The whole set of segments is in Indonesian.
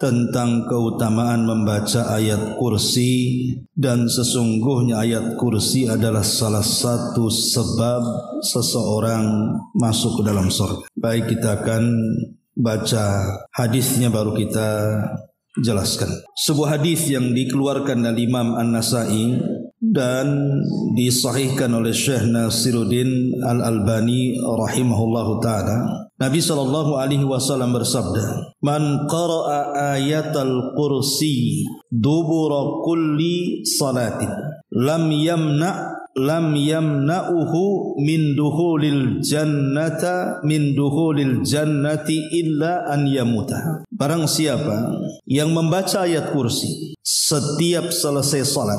tentang keutamaan membaca ayat kursi, dan sesungguhnya ayat kursi adalah salah satu sebab seseorang masuk ke dalam surga. Baik, kita akan baca hadisnya baru kita jelaskan. Sebuah hadis yang dikeluarkan oleh Imam An-Nasa'i dan disahihkan oleh Syekh Nasiruddin Al-Albani rahimahullahu taala. Nabi SAW bersabda, "Man qara'a ayatal kursi dubura kulli salatin lam yamna'uhu min dukhulil jannati illa an yamuta." Barang siapa yang membaca ayat kursi setiap selesai salat,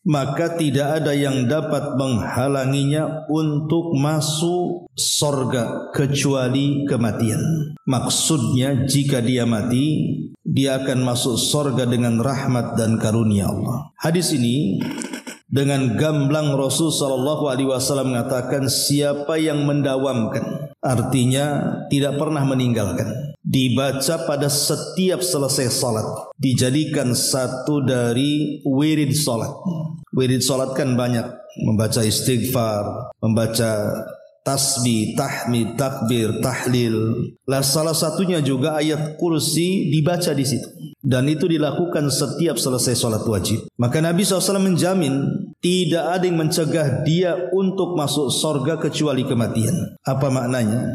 maka tidak ada yang dapat menghalanginya untuk masuk surga kecuali kematian. Maksudnya jika dia mati, dia akan masuk surga dengan rahmat dan karunia Allah. Hadis ini dengan gamblang Rasul sallallahu alaihi wasallam mengatakan, siapa yang mendawamkan, artinya tidak pernah meninggalkan, dibaca pada setiap selesai salat, dijadikan satu dari wirid salat. Wirid salat kan banyak, membaca istighfar, membaca tasbih, tahmid, takbir, tahlil. Lah salah satunya juga ayat kursi dibaca di situ, dan itu dilakukan setiap selesai salat wajib. Maka Nabi SAW menjamin tidak ada yang mencegah dia untuk masuk surga kecuali kematian. Apa maknanya?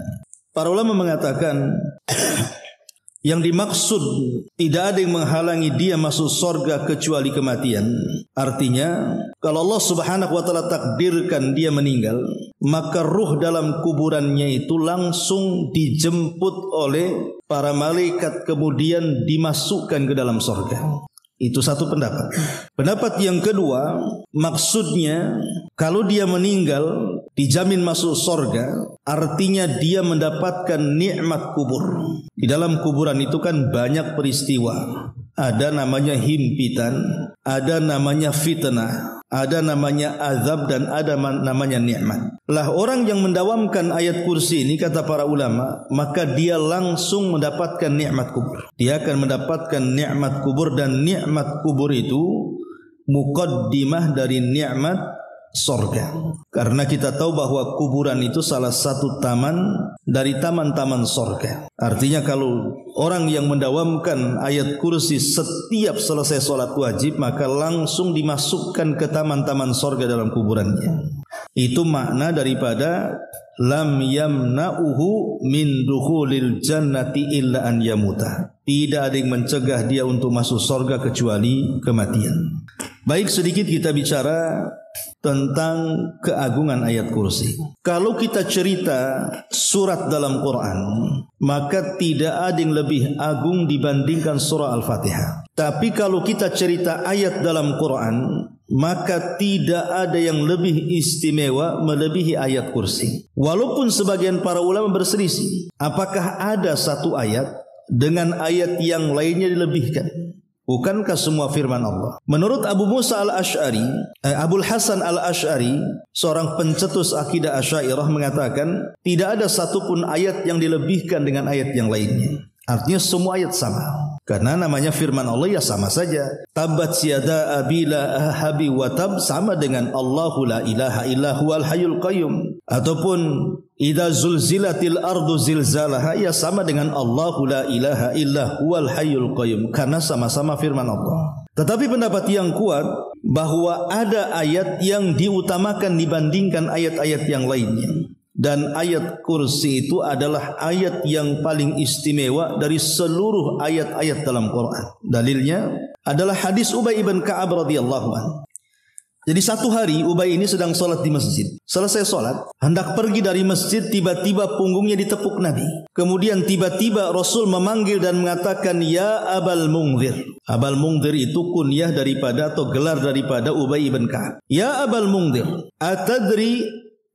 Para ulama mengatakan yang dimaksud tidak ada yang menghalangi dia masuk surga kecuali kematian, artinya kalau Allah Subhanahu wa taala takdirkan dia meninggal, maka ruh dalam kuburannya itu langsung dijemput oleh para malaikat kemudian dimasukkan ke dalam surga. Itu satu pendapat. Pendapat yang kedua, maksudnya kalau dia meninggal dijamin masuk surga, artinya dia mendapatkan nikmat kubur. Di dalam kuburan itu kan banyak peristiwa. Ada namanya himpitan, ada namanya fitnah, ada namanya azab, dan ada namanya nikmat. Lah orang yang mendawamkan ayat kursi ini, kata para ulama, maka dia langsung mendapatkan nikmat kubur. Dia akan mendapatkan nikmat kubur, dan nikmat kubur itu muqaddimah dari nikmat surga. Karena kita tahu bahwa kuburan itu salah satu taman dari taman-taman surga. Artinya kalau orang yang mendawamkan ayat kursi setiap selesai sholat wajib, maka langsung dimasukkan ke taman-taman surga dalam kuburannya. Itu makna daripada lam yamna'uhu min dukhulil jannati illa an yamuta. Tidak ada yang mencegah dia untuk masuk surga kecuali kematian. Baik, sedikit kita bicara tentang keagungan ayat kursi. Kalau kita cerita surat dalam Quran, maka tidak ada yang lebih agung dibandingkan surah Al-Fatihah. Tapi kalau kita cerita ayat dalam Quran, maka tidak ada yang lebih istimewa melebihi ayat kursi. Walaupun sebagian para ulama berselisih, apakah ada satu ayat dengan ayat yang lainnya dilebihkan? Bukankah semua firman Allah? Menurut Abu Musa al-Ash'ari, Abul Hasan al-Ash'ari, seorang pencetus akidah Asy'ariyah, mengatakan tidak ada satupun ayat yang dilebihkan dengan ayat yang lainnya. Artinya semua ayat sama. Karena namanya firman Allah ya sama saja. Tabbat yada abi lahabi wa tab sama dengan Allahu la ilaha illa huwal hayyul qayyum. Ataupun idza zulzilatil ardu zilzalaha ya sama dengan Allahu la ilaha illa huwal hayyul qayyum. Karena sama-sama firman Allah. Tetapi pendapat yang kuat bahwa ada ayat yang diutamakan dibandingkan ayat-ayat yang lainnya. Dan ayat kursi itu adalah ayat yang paling istimewa dari seluruh ayat-ayat dalam Quran. Dalilnya adalah hadis Ubay ibn Ka'ab radhiyallahu anhu. Jadi satu hari Ubay ini sedang sholat di masjid. Selesai sholat, hendak pergi dari masjid, tiba-tiba punggungnya ditepuk Nabi. Kemudian tiba-tiba Rasul memanggil dan mengatakan, "Ya Abal Mungdhir." Abal Mungdhir itu kunyah daripada atau gelar daripada Ubay ibn Ka'ab. "Ya Abal Mungdhir, atadri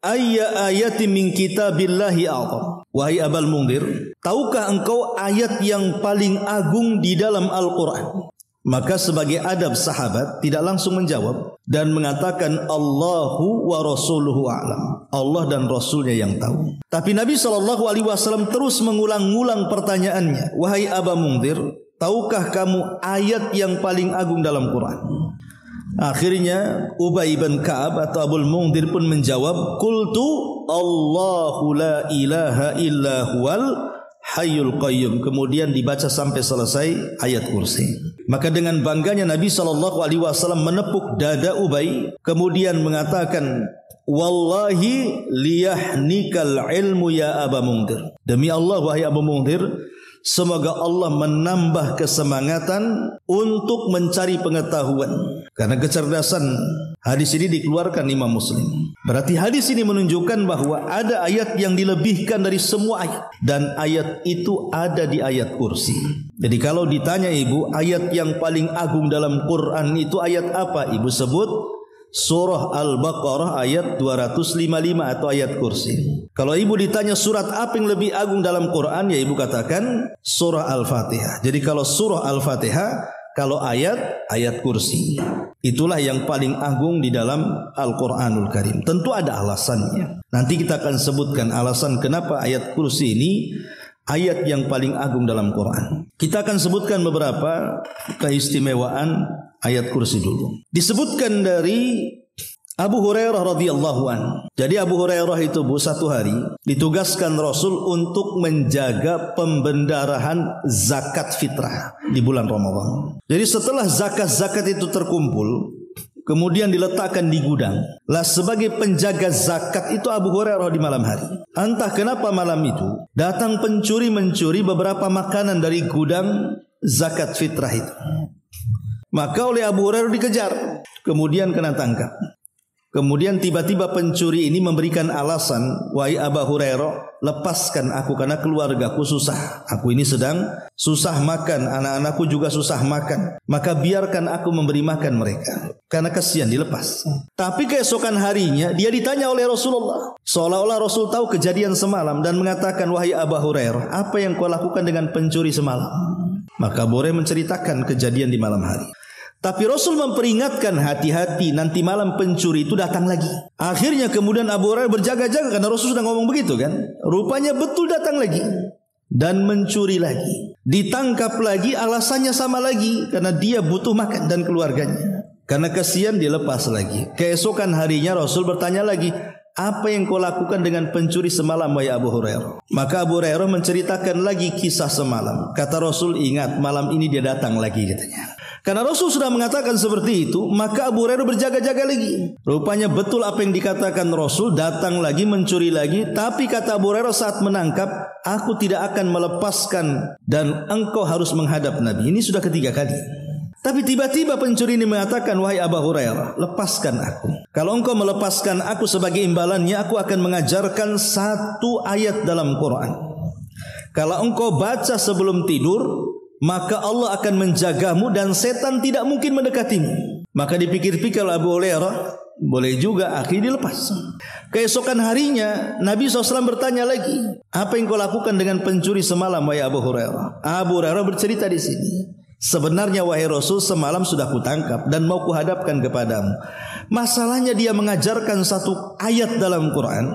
ayya ayati min kitabillahi a'zam." Wahai Abal Mungdhir, tahukah engkau ayat yang paling agung di dalam Al-Quran? Maka sebagai adab sahabat tidak langsung menjawab dan mengatakan Allahu wa rasuluhu a'lam. Allah dan Rasulnya yang tahu. Tapi Nabi SAW terus mengulang-ulang pertanyaannya. Wahai Aba Mungdhir, tahukah kamu ayat yang paling agung dalam Quran? Akhirnya Ubay bin Ka'ab atau Abul Mundhir pun menjawab, qultu Allahu la ilaha illa huwal hayyul qayyum. Kemudian dibaca sampai selesai ayat kursi. Maka dengan bangganya Nabi SAW menepuk dada Ubay, kemudian mengatakan, wallahi liyahnikal ilmu ya Aba Mundhir. Demi Allah wahai Abu Mundhir, semoga Allah menambah kesemangatan untuk mencari pengetahuan. Karena kecerdasan, hadis ini dikeluarkan Imam Muslim. Berarti hadis ini menunjukkan bahwa ada ayat yang dilebihkan dari semua ayat. Dan ayat itu ada di ayat kursi. Jadi kalau ditanya ibu, ayat yang paling agung dalam Quran itu ayat apa? Ibu sebut Surah Al-Baqarah ayat 255 atau ayat kursi. Kalau ibu ditanya surat apa yang lebih agung dalam Quran, ya ibu katakan Surah Al-Fatihah. Jadi kalau Surah Al-Fatihah, kalau ayat kursi. Itulah yang paling agung di dalam Al-Quranul Karim. Tentu ada alasannya. Nanti kita akan sebutkan alasan kenapa ayat kursi ini ayat yang paling agung dalam Quran. Kita akan sebutkan beberapa keistimewaan ayat kursi dulu. Disebutkan dari Abu Hurairah radhiyallahu anhu. Jadi Abu Hurairah itu satu hari ditugaskan Rasul untuk menjaga pembendarahan zakat fitrah di bulan Ramadan. Jadi setelah zakat itu terkumpul, kemudian diletakkan di gudang. Lah sebagai penjaga zakat itu Abu Hurairah di malam hari. Entah kenapa malam itu datang pencuri mencuri beberapa makanan dari gudang zakat fitrah itu. Maka oleh Abu Hurairah dikejar, kemudian kena tangkap. Kemudian tiba-tiba pencuri ini memberikan alasan, wahai Abu Hurairah, lepaskan aku karena keluargaku susah. Aku ini sedang susah makan, anak-anakku juga susah makan. Maka biarkan aku memberi makan mereka. Karena kasihan, dilepas. Tapi keesokan harinya dia ditanya oleh Rasulullah. Seolah-olah Rasul tahu kejadian semalam dan mengatakan, wahai Abu Hurairah, apa yang kau lakukan dengan pencuri semalam? Maka Abu Hurairah menceritakan kejadian di malam hari. Tapi Rasul memperingatkan, hati-hati nanti malam pencuri itu datang lagi. Akhirnya kemudian Abu Hurairah berjaga-jaga karena Rasul sudah ngomong begitu kan. Rupanya betul datang lagi dan mencuri lagi. Ditangkap lagi, alasannya sama lagi karena dia butuh makan dan keluarganya. Karena kasihan dilepas lagi. Keesokan harinya Rasul bertanya lagi, apa yang kau lakukan dengan pencuri semalam wahai Abu Hurairah? Maka Abu Hurairah menceritakan lagi kisah semalam. Kata Rasul, ingat malam ini dia datang lagi katanya. Karena Rasul sudah mengatakan seperti itu, maka Abu Hurairah berjaga-jaga lagi. Rupanya betul apa yang dikatakan Rasul, datang lagi, mencuri lagi. Tapi kata Abu Hurairah saat menangkap, aku tidak akan melepaskan dan engkau harus menghadap Nabi. Ini sudah ketiga kali. Tapi tiba-tiba pencuri ini mengatakan, wahai Abu Hurairah, lepaskan aku. Kalau engkau melepaskan aku sebagai imbalannya, aku akan mengajarkan satu ayat dalam Quran. Kalau engkau baca sebelum tidur, maka Allah akan menjagamu dan setan tidak mungkin mendekatimu. Maka dipikir-pikir Abu Hurairah, boleh juga, akhirnya dilepas. Keesokan harinya Nabi SAW bertanya lagi, apa yang kau lakukan dengan pencuri semalam wahai Abu Hurairah? Abu Hurairah bercerita di sini, sebenarnya wahai Rasul, semalam sudah kutangkap dan mau kuhadapkan kepadamu. Masalahnya dia mengajarkan satu ayat dalam Quran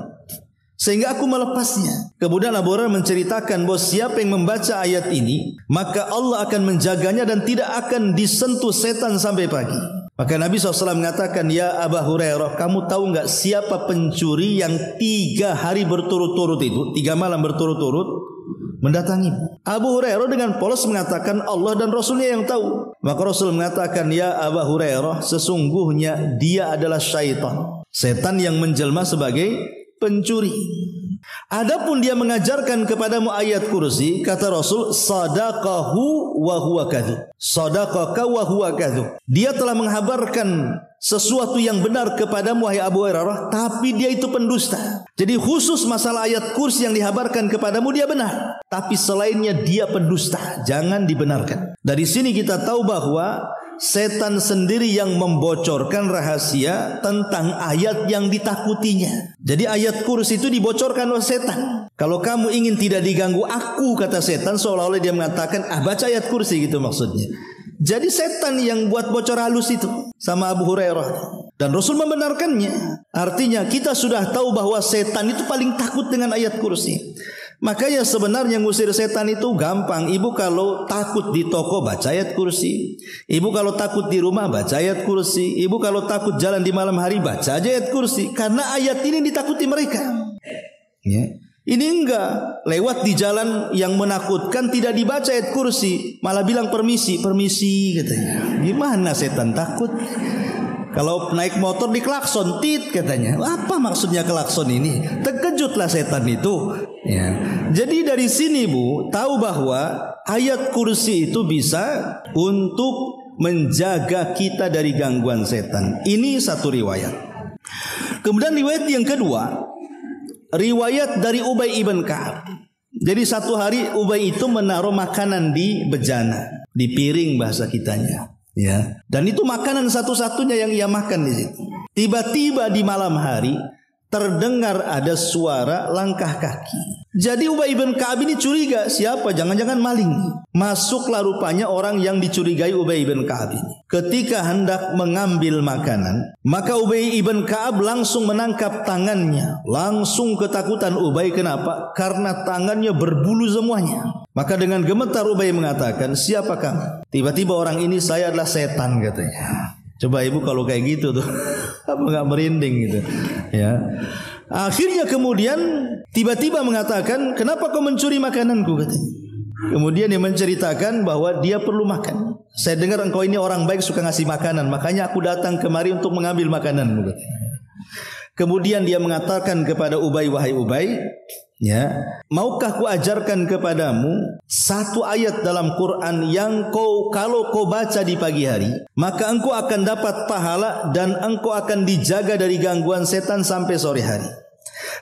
sehingga aku melepasnya. Kemudian Abu Hurairah menceritakan bahwa siapa yang membaca ayat ini, maka Allah akan menjaganya dan tidak akan disentuh setan sampai pagi. Maka Nabi SAW mengatakan, ya Abu Hurairah, kamu tahu enggak siapa pencuri yang 3 hari berturut-turut itu, 3 malam berturut-turut mendatangi? Abu Hurairah dengan polos mengatakan, Allah dan Rasulnya yang tahu. Maka Rasul mengatakan, ya Abu Hurairah, sesungguhnya dia adalah syaitan. Setan yang menjelma sebagai pencuri. Adapun dia mengajarkan kepadamu ayat kursi, kata Rasul, sadaqahu wa huwa kadzub. Sadaqaka wa huwa kadzub. Dia telah menghabarkan sesuatu yang benar kepadamu wahai Abu Hurairah, tapi dia itu pendusta. Jadi khusus masalah ayat kursi yang dihabarkan kepadamu dia benar, tapi selainnya dia pendusta, jangan dibenarkan. Dari sini kita tahu bahwa setan sendiri yang membocorkan rahasia tentang ayat yang ditakutinya. Jadi ayat kursi itu dibocorkan oleh setan. Kalau kamu ingin tidak diganggu aku, kata setan, seolah-olah dia mengatakan, baca ayat kursi gitu maksudnya. Jadi setan yang buat bocor halus itu sama Abu Hurairah. Dan Rasul membenarkannya. Artinya kita sudah tahu bahwa setan itu paling takut dengan ayat kursi. Makanya sebenarnya ngusir setan itu gampang. Ibu kalau takut di toko baca ayat kursi. Ibu kalau takut di rumah baca ayat kursi. Ibu kalau takut jalan di malam hari baca aja ayat kursi. Karena ayat ini ditakuti mereka. Ya. Ini enggak, lewat di jalan yang menakutkan tidak dibaca ayat kursi, malah bilang permisi, permisi katanya. Gimana setan takut? Kalau naik motor diklakson, tit katanya. Apa maksudnya klakson ini? Terkejutlah setan itu. Ya. Jadi dari sini Bu, tahu bahwa ayat kursi itu bisa untuk menjaga kita dari gangguan setan. Ini satu riwayat. Kemudian riwayat yang kedua, riwayat dari Ubay ibn Ka'ab. Jadi satu hari Ubay itu menaruh makanan di bejana, di piring bahasa kitanya, ya. Dan itu makanan satu-satunya yang ia makan di situ. Tiba-tiba di malam hari terdengar ada suara langkah kaki. Jadi Ubay ibn Ka'ab ini curiga, siapa? Jangan-jangan maling. Masuklah rupanya orang yang dicurigai Ubay ibn Ka'ab ini. Ketika hendak mengambil makanan, maka Ubay ibn Ka'ab langsung menangkap tangannya. Langsung ketakutan Ubay. Kenapa? Karena tangannya berbulu semuanya. Maka dengan gemetar Ubay mengatakan, siapa kamu? Tiba-tiba orang ini, saya adalah setan katanya. Coba ibu kalau kayak gitu tuh, apa nggak merinding gitu, ya. Akhirnya kemudian tiba-tiba mengatakan, kenapa kau mencuri makananku katanya. Kemudian dia menceritakan bahwa dia perlu makan. Saya dengar engkau ini orang baik, suka ngasih makanan, makanya aku datang kemari untuk mengambil makananmu katanya. Kemudian dia mengatakan kepada Ubay, wahai Ubay, ya, maukah ku ajarkan kepadamu satu ayat dalam Quran yang kalau kau baca di pagi hari, maka engkau akan dapat pahala dan engkau akan dijaga dari gangguan setan sampai sore hari.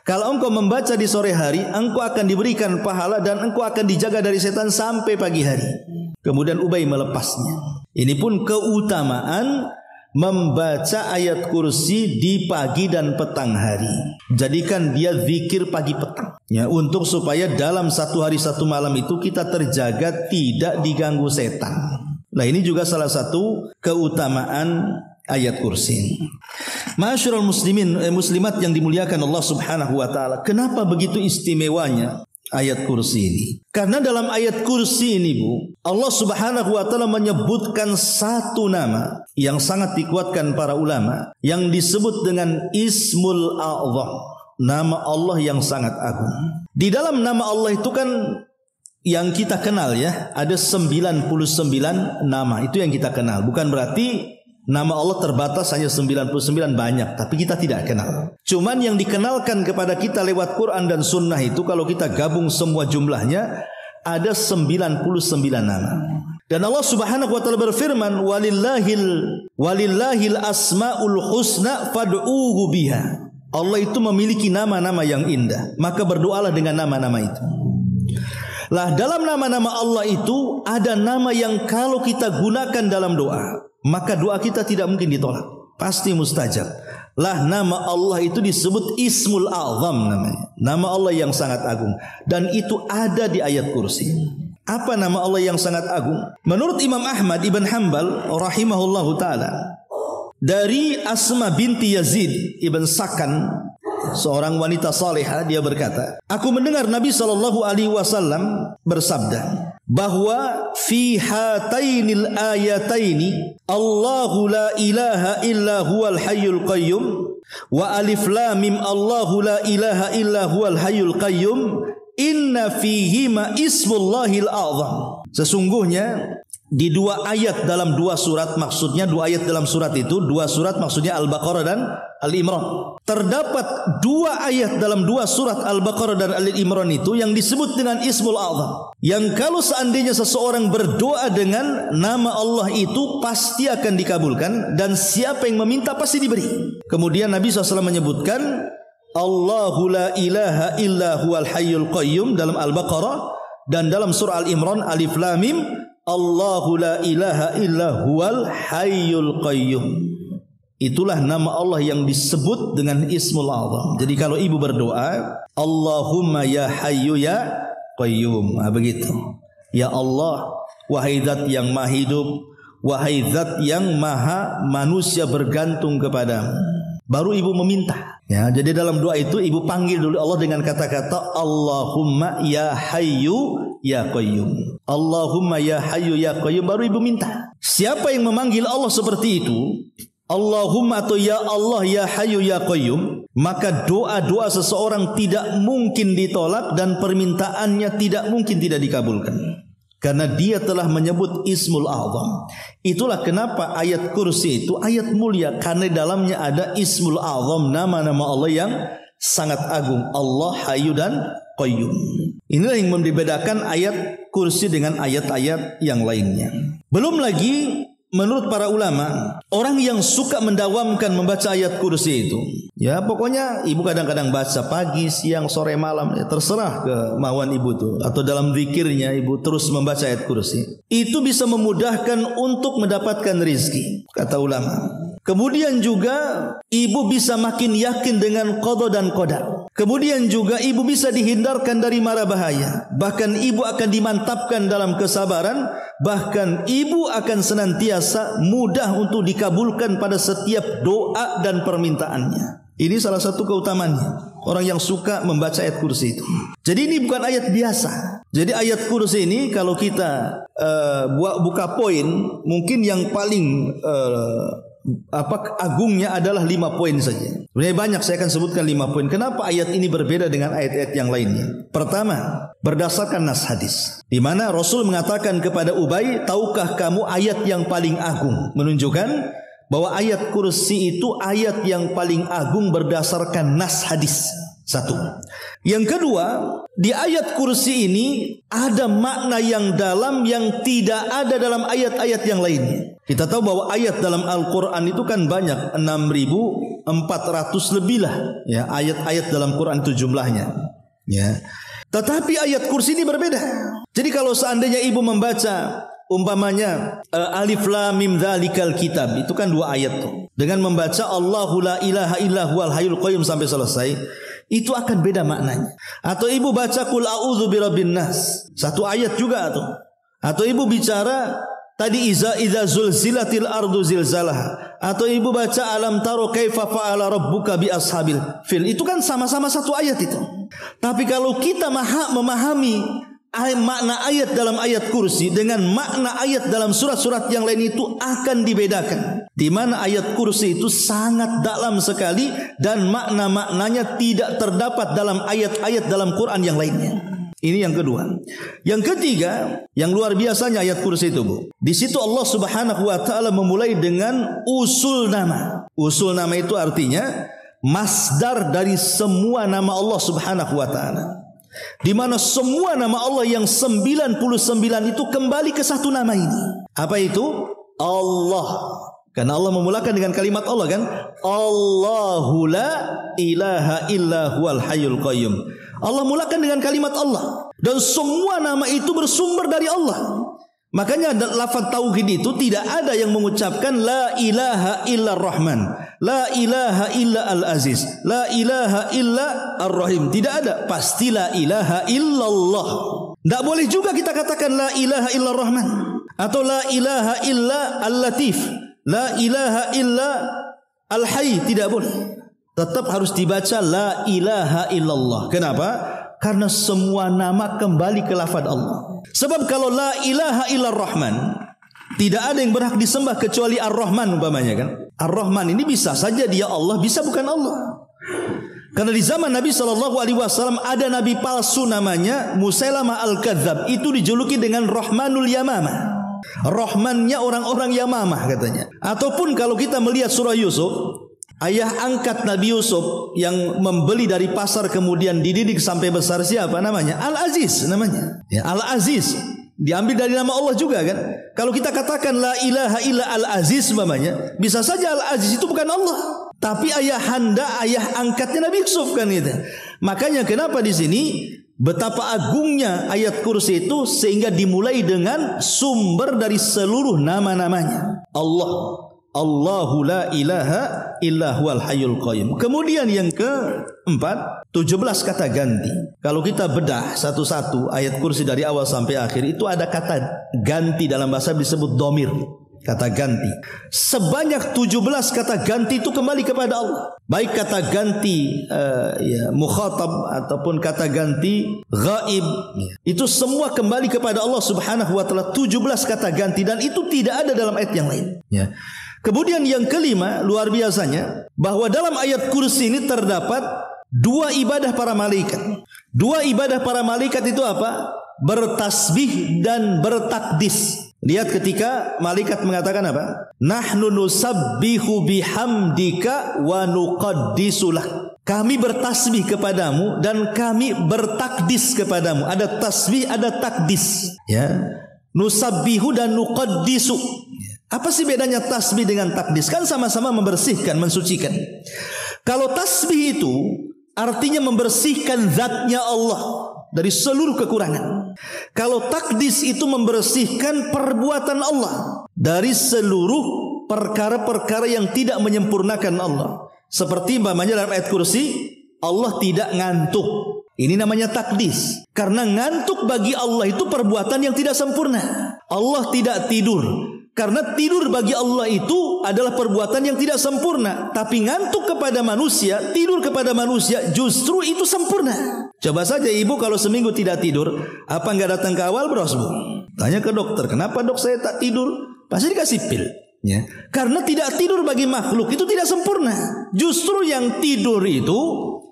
Kalau engkau membaca di sore hari, engkau akan diberikan pahala dan engkau akan dijaga dari setan sampai pagi hari. Kemudian Ubay melepasnya. Ini pun keutamaan membaca ayat kursi di pagi dan petang hari. Jadikan dia zikir pagi petang, ya, untuk supaya dalam satu hari satu malam itu kita terjaga tidak diganggu setan. Nah, ini juga salah satu keutamaan ayat kursi. Ma'asyiral muslimin, muslimat yang dimuliakan Allah Subhanahu wa taala. Kenapa begitu istimewanya ayat kursi ini? Karena dalam ayat kursi ini Bu, Allah Subhanahu wa taala menyebutkan satu nama yang sangat dikuatkan para ulama, yang disebut dengan Ismul A'zam, nama Allah yang sangat agung. Di dalam nama Allah itu kan yang kita kenal, ya, ada 99 nama, itu yang kita kenal. Bukan berarti nama Allah terbatas hanya 99, banyak, tapi kita tidak kenal. Cuman yang dikenalkan kepada kita lewat Quran dan Sunnah itu, kalau kita gabung semua jumlahnya, ada 99 nama. Dan Allah Subhanahu wa taala berfirman, walillahil asmaul husna fad'uhu biha. Allah itu memiliki nama-nama yang indah, maka berdoalah dengan nama-nama itu. Lah, dalam nama-nama Allah itu ada nama yang kalau kita gunakan dalam doa, maka doa kita tidak mungkin ditolak, pasti mustajab. Lah, nama Allah itu disebut Ismul A'zam namanya, nama Allah yang sangat agung, dan itu ada di ayat kursi. Apa nama Allah yang sangat agung? Menurut Imam Ahmad ibn Hanbal rahimahullahu taala, dari Asma binti Yazid ibn Sakan, seorang wanita salihah, dia berkata, aku mendengar Nabi SAW bersabda bahwa fi hatainil ayataini Allahu la ilaha illa huwal hayyul qayyum wa alif lam mim Allahu la ilaha illa huwal hayyul qayyum inna fihima ismullahil a'zam. Sesungguhnya di dua ayat dalam dua surat, maksudnya dua ayat dalam surat itu, dua surat maksudnya Al-Baqarah dan Al-Imran. Terdapat dua ayat dalam dua surat Al-Baqarah dan Al-Imran itu yang disebut dengan Ismul A'zam, yang kalau seandainya seseorang berdoa dengan nama Allah itu pasti akan dikabulkan, dan siapa yang meminta pasti diberi. Kemudian Nabi SAW menyebutkan Allahu la ilaha illa huwal hayyul qayyum dalam Al-Baqarah, dan dalam surah Al-Imran Alif Lam Mim Allahu la ilaha illa huwal hayyul qayyum. Itulah nama Allah yang disebut dengan Ismul A'zam. Jadi kalau ibu berdoa, Allahumma ya hayyu ya qayyum, begitu. Ya Allah, wahai zat yang maha hidup, wahai zat yang maha manusia bergantung kepadamu, baru ibu meminta. Ya, jadi dalam doa itu ibu panggil dulu Allah dengan kata-kata Allahumma ya hayyu ya qayyum. Allahumma ya hayyu ya qayyum, baru ibu minta. Siapa yang memanggil Allah seperti itu, Allahumma atau ya Allah ya hayyu ya qayyum, maka doa-doa seseorang tidak mungkin ditolak dan permintaannya tidak mungkin tidak dikabulkan. Karena dia telah menyebut Ismul A'zam. Itulah kenapa ayat kursi itu ayat mulia, karena dalamnya ada Ismul A'zam, nama-nama Allah yang sangat agung. Allah Hayyu dan Qayyum. Inilah yang membedakan ayat kursi dengan ayat-ayat yang lainnya. Belum lagi menurut para ulama, orang yang suka mendawamkan membaca ayat kursi itu, ya pokoknya ibu kadang-kadang baca pagi, siang, sore, malam, ya terserah kemauan ibu tuh. Atau dalam zikirnya ibu terus membaca ayat kursi. Itu bisa memudahkan untuk mendapatkan rizki, kata ulama. Kemudian juga ibu bisa makin yakin dengan qada dan qadar. Kemudian juga ibu bisa dihindarkan dari mara bahaya. Bahkan ibu akan dimantapkan dalam kesabaran. Bahkan ibu akan senantiasa mudah untuk dikabulkan pada setiap doa dan permintaannya. Ini salah satu keutamaannya, orang yang suka membaca ayat kursi itu. Jadi ini bukan ayat biasa. Jadi ayat kursi ini kalau kita buka poin, mungkin yang paling agungnya adalah 5 poin saja. Sebenarnya banyak, saya akan sebutkan 5 poin. Kenapa ayat ini berbeda dengan ayat-ayat yang lainnya? Pertama, berdasarkan nas hadis, di mana Rasul mengatakan kepada Ubay, tahukah kamu ayat yang paling agung? Menunjukkan bahwa ayat kursi itu ayat yang paling agung berdasarkan nas hadis. Satu. Yang kedua, di ayat kursi ini ada makna yang dalam yang tidak ada dalam ayat-ayat yang lainnya. Kita tahu bahwa ayat dalam Al-Quran itu kan banyak, 6.400 lebih lah, ya, ayat-ayat dalam Quran itu jumlahnya, ya. Tetapi ayat kursi ini berbeda. Jadi kalau seandainya ibu membaca umpamanya alif lam mim dzalikal kitab, itu kan 2 ayat tuh. Dengan membaca Allahu la ilaha illa huwal hayyul qayyum sampai selesai, itu akan beda maknanya. Atau ibu baca qul a'udzu birabbin nas, 1 ayat juga tuh. Atau ibu bicara tadi idza zulzilatil ardu zilzalaha, atau ibu baca alam taro kaifa fa'ala rabbuka bi ashabil fil, itu kan sama-sama 1 ayat itu. Tapi kalau kita memahami makna ayat dalam ayat kursi dengan makna ayat dalam surat-surat yang lain, itu akan dibedakan. Di mana ayat kursi itu sangat dalam sekali dan makna-maknanya tidak terdapat dalam ayat-ayat dalam Quran yang lainnya. Ini yang kedua. Yang ketiga, yang luar biasanya ayat kursi itu, Bu. Di situ Allah Subhanahu wa taala memulai dengan usul nama. Usul nama itu artinya masdar dari semua nama Allah Subhanahu wa taala. Di mana semua nama Allah yang 99 itu kembali ke 1 nama ini. Apa itu? Allah. Karena Allah memulakan dengan kalimat Allah kan? Allahu la ilaha illa huwal hayyul qayyum. Allah mulakan dengan kalimat Allah. Dan semua nama itu bersumber dari Allah. Makanya lafaz tauhid itu tidak ada yang mengucapkan la ilaha illa rahman, la ilaha illa al-aziz, la ilaha illa ar-rahim. Tidak ada. Pasti la ilaha illallah. Tidak boleh juga kita katakan la ilaha illa rahman atau la ilaha illa al-latif, la ilaha illa al-hayy. Tidak boleh. Tetap harus dibaca la ilaha illallah. Kenapa? Karena semua nama kembali ke lafaz Allah. Sebab kalau la ilaha illar rahman, tidak ada yang berhak disembah kecuali ar-rahman umpamanya kan. Ar-rahman ini bisa saja dia Allah, bisa bukan Allah. Karena di zaman Nabi SAW ada nabi palsu namanya Musailamah al-Kadzab. Itu dijuluki dengan Rahmanul Yamamah. Rahmannya orang-orang Yamamah katanya. Ataupun kalau kita melihat surah Yusuf, ayah angkat Nabi Yusuf yang membeli dari pasar kemudian dididik sampai besar siapa namanya? Al-Aziz namanya. Ya, Al-Aziz diambil dari nama Allah juga kan. Kalau kita katakan la ilaha illa Al-Aziz umpamanya, bisa saja Al-Aziz itu bukan Allah, tapi ayah angkatnya Nabi Yusuf kan gitu. Makanya kenapa di sini betapa agungnya ayat kursi itu sehingga dimulai dengan sumber dari seluruh nama-namanya. Allah. Allahu la ilaha illa huwal hayyul qayyum. Kemudian yang keempat, 17 kata ganti. Kalau kita bedah satu-satu ayat kursi dari awal sampai akhir, itu ada kata ganti dalam bahasa disebut domir. kata ganti. Sebanyak 17 kata ganti itu kembali kepada Allah. Baik kata ganti mukhatab ataupun kata ganti ghaib, itu semua kembali kepada Allah Subhanahu wa taala. 17 kata ganti, dan itu tidak ada dalam ayat yang lain. Ya. Kemudian yang kelima, luar biasanya, bahwa dalam ayat kursi ini terdapat dua ibadah para malaikat. Dua ibadah para malaikat itu apa? Bertasbih dan bertakdis. Lihat ketika malaikat mengatakan apa? Nahnu nusabbihu bihamdika wa nuqaddisulah. Kami bertasbih kepadamu dan kami bertakdis kepadamu. Ada tasbih, ada takdis. Ya. Nusabbihu dan nuqaddisu. Apa sih bedanya tasbih dengan takdis? Kan sama-sama membersihkan, mensucikan. Kalau tasbih itu artinya membersihkan zatnya Allah dari seluruh kekurangan. Kalau takdis itu membersihkan perbuatan Allah dari seluruh perkara-perkara yang tidak menyempurnakan Allah. Seperti umpamanya dalam ayat kursi, Allah tidak ngantuk. Ini namanya takdis. Karena ngantuk bagi Allah itu perbuatan yang tidak sempurna. Allah tidak tidur. Karena tidur bagi Allah itu adalah perbuatan yang tidak sempurna. Tapi ngantuk kepada manusia, tidur kepada manusia, justru itu sempurna. Coba saja ibu kalau seminggu tidak tidur, apa enggak datang ke awal bros, Bu? Tanya ke dokter, kenapa dok saya tak tidur? Pasti dikasih pil. Ya. Karena tidak tidur bagi makhluk itu tidak sempurna. Justru yang tidur itu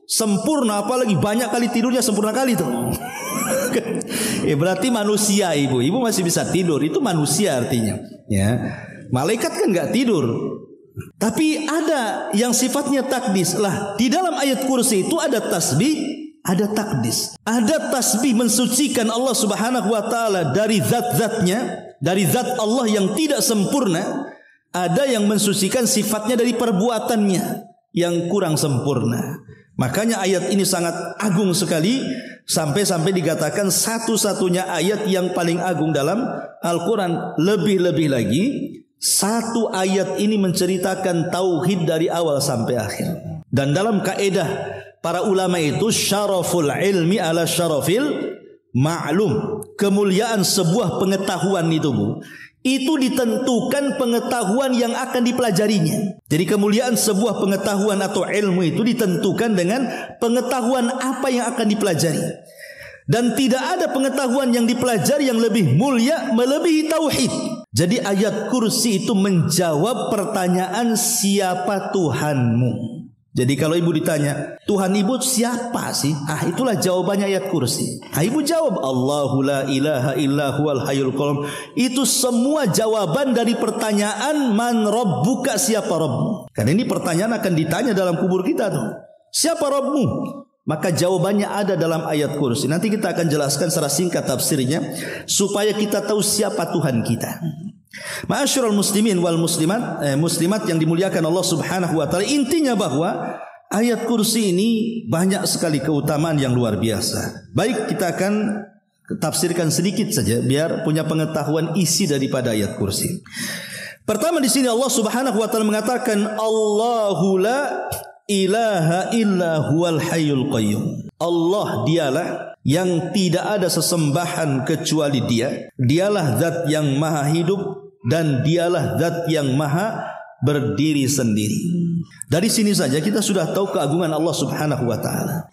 sempurna, apalagi banyak kali tidurnya sempurna kali tuh. Berarti manusia ibu masih bisa tidur, itu manusia artinya. Ya, malaikat kan nggak tidur. Tapi ada yang sifatnya takdis lah. Di dalam ayat kursi itu ada tasbih, ada takdis. Ada tasbih mensucikan Allah Subhanahu wa taala dari zat-zatnya, dari zat Allah yang tidak sempurna. Ada yang mensucikan sifatnya dari perbuatannya yang kurang sempurna. Makanya ayat ini sangat agung sekali, sampai-sampai dikatakan satu-satunya ayat yang paling agung dalam Al-Quran. Lebih-lebih lagi, satu ayat ini menceritakan tauhid dari awal sampai akhir. Dan dalam kaedah para ulama itu, syaraful ilmi ala syarafil ma'lum. Kemuliaan sebuah pengetahuan itu, Bu, itu ditentukan pengetahuan yang akan dipelajarinya. Jadi kemuliaan sebuah pengetahuan atau ilmu itu ditentukan dengan pengetahuan apa yang akan dipelajari. Dan tidak ada pengetahuan yang dipelajari yang lebih mulia melebihi tauhid. Jadi ayat kursi itu menjawab pertanyaan siapa Tuhanmu. Jadi kalau ibu ditanya, Tuhan ibu siapa sih? Itulah jawabannya ayat kursi. Ibu jawab, Allahu la ilaha illa huwal hayyul qayyum. Itu semua jawaban dari pertanyaan man rabbuka, siapa Rabbmu. Karena ini pertanyaan akan ditanya dalam kubur kita tuh. Siapa Rabbmu? Maka jawabannya ada dalam ayat kursi. Nanti kita akan jelaskan secara singkat tafsirnya supaya kita tahu siapa Tuhan kita. Ma'asyiral muslimin wal muslimat yang dimuliakan Allah Subhanahu wa taala, intinya bahwa ayat kursi ini banyak sekali keutamaan yang luar biasa. Baik, kita akan tafsirkan sedikit saja biar punya pengetahuan isi daripada ayat kursi. Pertama di sini Allah Subhanahu wa taala mengatakan Allahu la ilaha illa huwal hayyul qayyum. Allah dialah yang tidak ada sesembahan kecuali Dia. Dialah zat yang maha hidup dan dialah zat yang maha berdiri sendiri. Dari sini saja kita sudah tahu keagungan Allah Subhanahu wa taala.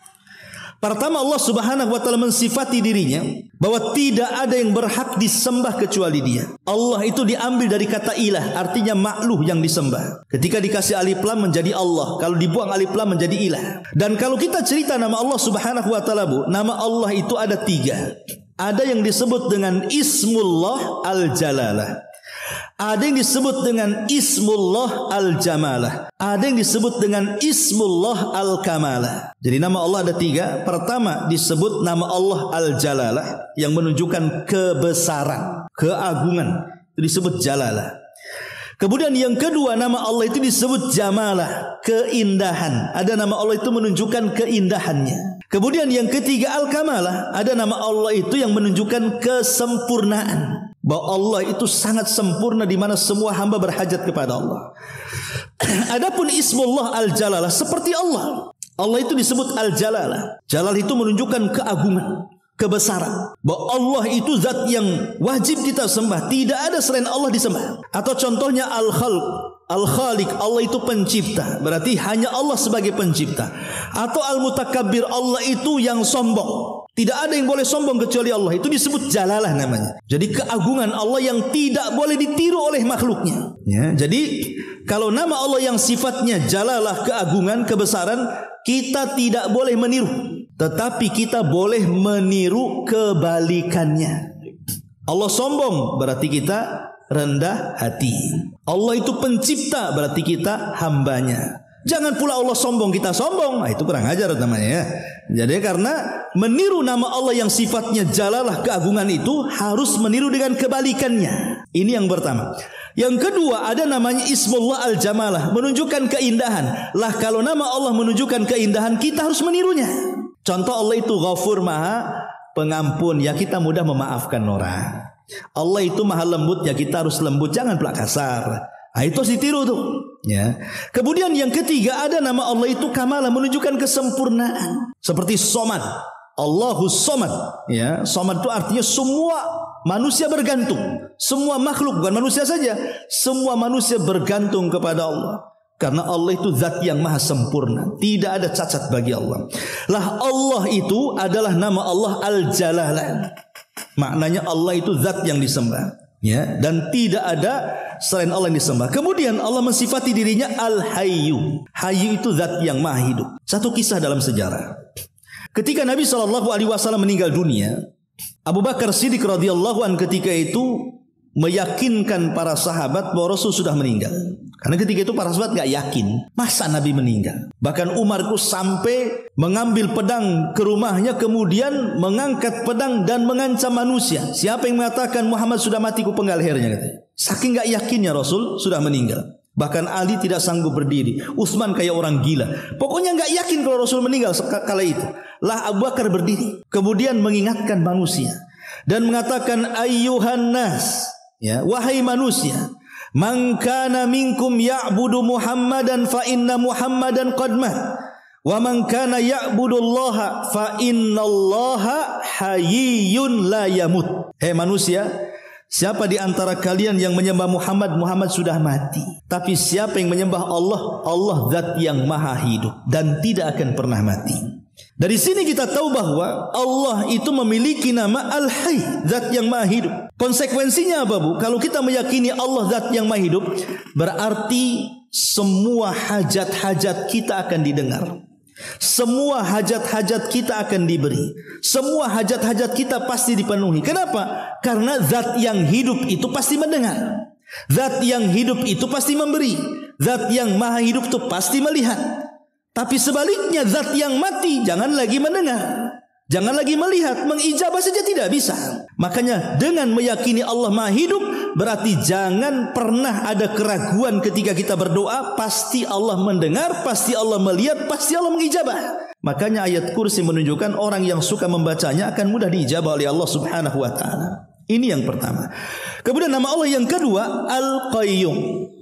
Pertama, Allah Subhanahu wa taala mensifati dirinya bahwa tidak ada yang berhak disembah kecuali Dia. Allah itu diambil dari kata ilah, artinya makhluk yang disembah. Ketika dikasih alif lam menjadi Allah, kalau dibuang alif lam menjadi ilah. Dan kalau kita cerita nama Allah Subhanahu wa taala, Bu, nama Allah itu ada 3. Ada yang disebut dengan Ismullah Al-Jalalah. Ada yang disebut dengan Ismullah Al-Jamalah. Ada yang disebut dengan Ismullah Al-Kamalah. Jadi nama Allah ada 3. Pertama disebut nama Allah Al-Jalalah, yang menunjukkan kebesaran, keagungan. Itu disebut Jalalah. Kemudian yang kedua, nama Allah itu disebut Jamalah, keindahan. Ada nama Allah itu menunjukkan keindahannya. Kemudian yang ketiga Al-Kamalah, ada nama Allah itu yang menunjukkan kesempurnaan. Bahwa Allah itu sangat sempurna di mana semua hamba berhajat kepada Allah. Adapun Ismullah Al-Jalalah seperti Allah. Allah itu disebut Al-Jalalah. Jalal itu menunjukkan keagungan. kebesaran, bahwa Allah itu zat yang wajib kita sembah, tidak ada selain Allah disembah. Atau contohnya al-khalq, al-khaliq, Allah itu pencipta, berarti hanya Allah sebagai pencipta. Atau al-mutakabbir, Allah itu yang sombong, tidak ada yang boleh sombong kecuali Allah, itu disebut jalalah namanya. Jadi keagungan Allah yang tidak boleh ditiru oleh makhluknya, ya. Jadi kalau nama Allah yang sifatnya jalalah, keagungan, kebesaran, kita tidak boleh meniru, tetapi kita boleh meniru kebalikannya. Allah sombong, berarti kita rendah hati. Allah itu pencipta, berarti kita hambanya. Jangan pula Allah sombong, kita sombong. Nah, itu kurang ajar namanya, ya. Jadi karena meniru nama Allah yang sifatnya jalalah, keagungan, itu harus meniru dengan kebalikannya. Ini yang pertama. Yang kedua, ada namanya Ismullah Al-Jamalah, menunjukkan keindahan. Lah kalau nama Allah menunjukkan keindahan, kita harus menirunya. Contoh, Allah itu Ghafur, maha pengampun, ya kita mudah memaafkan orang. Allah itu maha lembut, ya kita harus lembut, jangan pula kasar. Nah, itu harus ditiru tuh, ya. Kemudian yang ketiga, ada nama Allah itu Kamalah, menunjukkan kesempurnaan. Seperti Somad, Allahus Somad, ya. Somad itu artinya semua manusia bergantung, semua makhluk, bukan manusia saja, semua manusia bergantung kepada Allah. Karena Allah itu zat yang maha sempurna, tidak ada cacat bagi Allah. Lah Allah itu adalah nama Allah Al-Jalalah. Maknanya Allah itu zat yang disembah, ya, dan tidak ada selain Allah yang disembah. Kemudian Allah mensifati dirinya Al-Hayyu. Hayyu itu zat yang maha hidup. Satu kisah dalam sejarah. Ketika Nabi SAW meninggal dunia, Abu Bakar Siddiq radhiyallahu anhu ketika itu meyakinkan para sahabat bahwa Rasul sudah meninggal. Karena ketika itu para sahabat gak yakin masa Nabi meninggal. Bahkan Umar itu sampai mengambil pedang ke rumahnya, kemudian mengangkat pedang dan mengancam manusia. Siapa yang mengatakan Muhammad sudah mati, ku penggal lehernya, katanya. Saking gak yakinnya Rasul sudah meninggal. Bahkan Ali tidak sanggup berdiri, Utsman kayak orang gila. Pokoknya gak yakin kalau Rasul meninggal kala itu. Lah Abu Bakar berdiri, kemudian mengingatkan manusia dan mengatakan, ayyuhan nas, ya, wahai manusia, man kana minkum ya'budu Muhammadan fa inna Muhammadan qad mat, wa man kana ya'budullaha fa innallaha hayyun la yamut. Hei manusia, siapa di antara kalian yang menyembah Muhammad, Muhammad sudah mati. Tapi siapa yang menyembah Allah, Allah zat yang maha hidup dan tidak akan pernah mati. Dari sini kita tahu bahwa Allah itu memiliki nama Al-Hayy, zat yang maha hidup. Konsekuensinya apa, Bu? Kalau kita meyakini Allah zat yang maha hidup, berarti semua hajat-hajat kita akan didengar, semua hajat-hajat kita akan diberi, semua hajat-hajat kita pasti dipenuhi. Kenapa? Karena zat yang hidup itu pasti mendengar, zat yang hidup itu pasti memberi, zat yang maha hidup itu pasti melihat. Tapi sebaliknya, zat yang mati jangan lagi mendengar, jangan lagi melihat, mengijabah saja tidak bisa. Makanya dengan meyakini Allah maha hidup, berarti jangan pernah ada keraguan ketika kita berdoa. Pasti Allah mendengar, pasti Allah melihat, pasti Allah mengijabah. Makanya ayat kursi menunjukkan orang yang suka membacanya akan mudah diijabah oleh Allah Subhanahu wa ta'ala. Ini yang pertama. Kemudian nama Allah yang kedua, Al-Qayyum.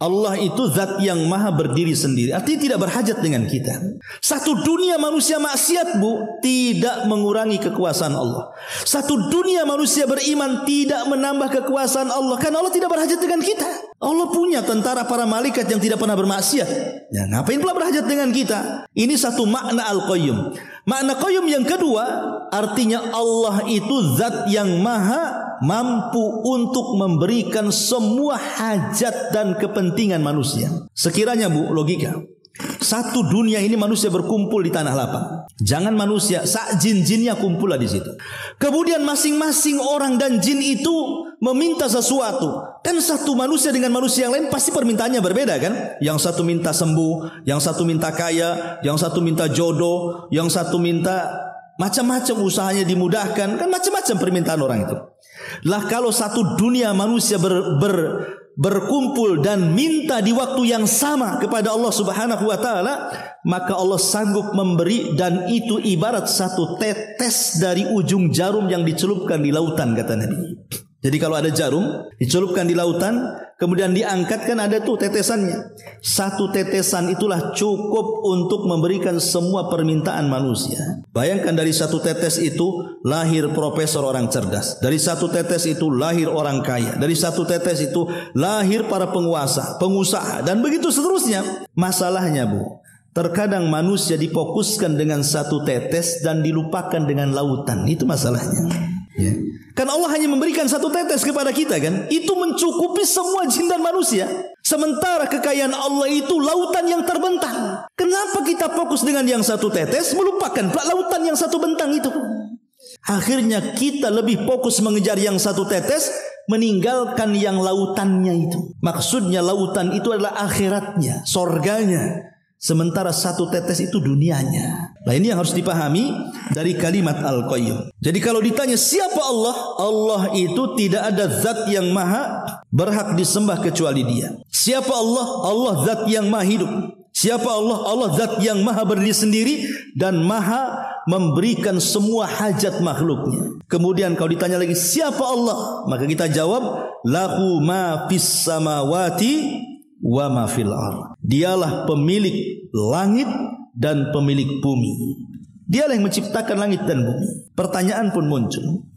Allah itu zat yang maha berdiri sendiri, artinya tidak berhajat dengan kita. Satu dunia manusia maksiat, Bu, tidak mengurangi kekuasaan Allah. Satu dunia manusia beriman tidak menambah kekuasaan Allah, karena Allah tidak berhajat dengan kita. Allah punya tentara para malaikat yang tidak pernah bermaksiat, ya, ngapain pula berhajat dengan kita? Ini satu makna Al-Qayyum. Makna Qayyum yang kedua, artinya Allah itu zat yang maha mampu untuk memberikan semua hajat dan kepentingan manusia. Sekiranya, Bu, logika, satu dunia ini manusia berkumpul di tanah lapang. Jangan manusia, sak jin-jinnya kumpullah di situ. Kemudian masing-masing orang dan jin itu meminta sesuatu. Kan satu manusia dengan manusia yang lain pasti permintaannya berbeda, kan? Yang satu minta sembuh, yang satu minta kaya, yang satu minta jodoh, yang satu minta macam-macam, usahanya dimudahkan. Kan macam-macam permintaan orang itu. Lah kalau satu dunia manusia berkumpul dan minta di waktu yang sama kepada Allah Subhanahu wa ta'ala, maka Allah sanggup memberi, dan itu ibarat satu tetes dari ujung jarum yang dicelupkan di lautan, kata Nabi. Jadi kalau ada jarum dicelupkan di lautan, kemudian diangkat, kan ada tuh tetesannya. Satu tetesan itulah cukup untuk memberikan semua permintaan manusia. Bayangkan dari satu tetes itu lahir profesor orang cerdas. Dari satu tetes itu lahir orang kaya. Dari satu tetes itu lahir para penguasa, pengusaha, dan begitu seterusnya. Masalahnya, Bu, terkadang manusia difokuskan dengan satu tetes dan dilupakan dengan lautan. Itu masalahnya. Ya. Kan Allah hanya memberikan satu tetes kepada kita, kan? Itu mencukupi semua jin dan manusia. Sementara kekayaan Allah itu lautan yang terbentang. Kenapa kita fokus dengan yang satu tetes, melupakan lautan yang satu bentang itu? Akhirnya kita lebih fokus mengejar yang satu tetes, meninggalkan yang lautannya itu. Maksudnya lautan itu adalah akhiratnya, sorganya. Sementara satu tetes itu dunianya. Nah, ini yang harus dipahami dari kalimat Al-Qayyum. Jadi kalau ditanya siapa Allah, Allah itu tidak ada zat yang maha berhak disembah kecuali Dia. Siapa Allah? Allah zat yang maha hidup. Siapa Allah? Allah zat yang maha berdiri sendiri dan maha memberikan semua hajat makhluknya. Kemudian kalau ditanya lagi siapa Allah, maka kita jawab lahu ma fis samawati wa ma fil ardh. Dialah pemilik langit dan pemilik bumi. Dialah yang menciptakan langit dan bumi. Pertanyaan pun muncul.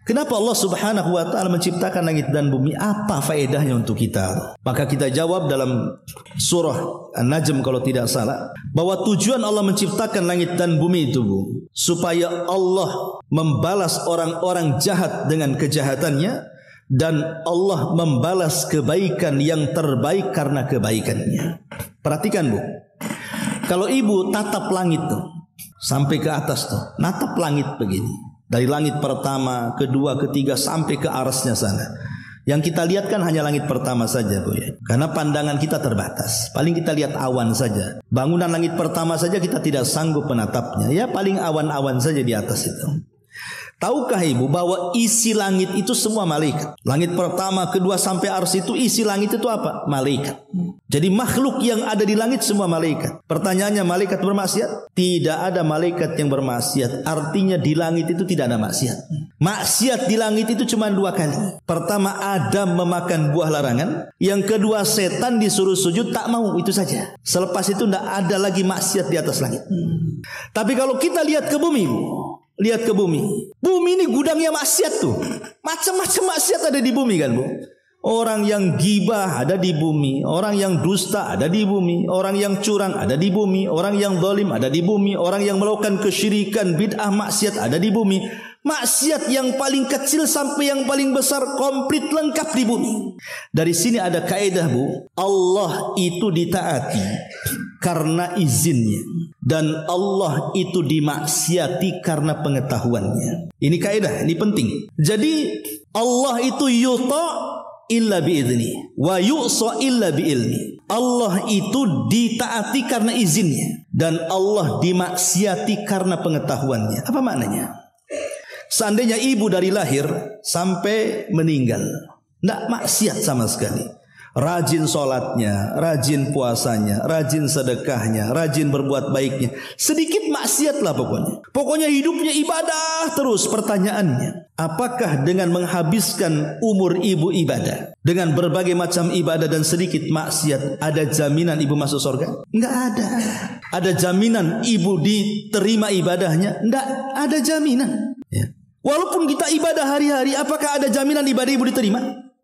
Kenapa Allah Subhanahu wa taala menciptakan langit dan bumi? Apa faedahnya untuk kita? Maka kita jawab dalam surah An-Najm kalau tidak salah, bahwa tujuan Allah menciptakan langit dan bumi itu, Bu, supaya Allah membalas orang-orang jahat dengan kejahatannya, dan Allah membalas kebaikan yang terbaik karena kebaikannya. Perhatikan, Bu, kalau ibu tatap langit tuh sampai ke atas tuh, natap langit begini, dari langit pertama, kedua, ketiga sampai ke arasnya sana. Yang kita lihat kan hanya langit pertama saja, Bu, ya. Karena pandangan kita terbatas. Paling kita lihat awan saja. Bangunan langit pertama saja kita tidak sanggup menatapnya. Ya paling awan-awan saja di atas itu. Tahukah ibu bahwa isi langit itu semua malaikat? Langit pertama, kedua sampai ars itu isi langit itu apa? Malaikat. Jadi makhluk yang ada di langit semua malaikat. Pertanyaannya, malaikat bermaksiat? Tidak ada malaikat yang bermaksiat. Artinya di langit itu tidak ada maksiat. Maksiat di langit itu cuma 2 kali. Pertama, Adam memakan buah larangan. Yang kedua, setan disuruh sujud tak mau, itu saja. Selepas itu tidak ada lagi maksiat di atas langit. Tapi kalau kita lihat ke bumi, lihat ke bumi. Bumi ini gudangnya maksiat tuh. Macam-macam maksiat ada di bumi, kan, Bu. Orang yang gibah ada di bumi, orang yang dusta ada di bumi, orang yang curang ada di bumi, orang yang zalim ada di bumi, orang yang melakukan kesyirikan, bid'ah, maksiat ada di bumi. Maksiat yang paling kecil sampai yang paling besar komplit lengkap di bumi. Dari sini ada kaidah, Bu. Allah itu ditaati karena izinnya, dan Allah itu dimaksiati karena pengetahuannya. Ini kaidah, ini penting. Jadi Allah itu yuta illa biizni wa yu'sa illa biilmi. Allah itu ditaati karena izinnya, dan Allah dimaksiati karena pengetahuannya. Apa maknanya? Seandainya ibu dari lahir sampai meninggal tidak maksiat sama sekali, rajin sholatnya, rajin puasanya, rajin sedekahnya, rajin berbuat baiknya, sedikit maksiat lah pokoknya hidupnya ibadah terus. Pertanyaannya, apakah dengan menghabiskan umur ibu ibadah dengan berbagai macam ibadah dan sedikit maksiat, ada jaminan ibu masuk surga? Enggak ada. Ada jaminan ibu diterima ibadahnya? Enggak ada jaminan, ya. Walaupun kita ibadah hari-hari, apakah ada jaminan ibadah ibu diterima?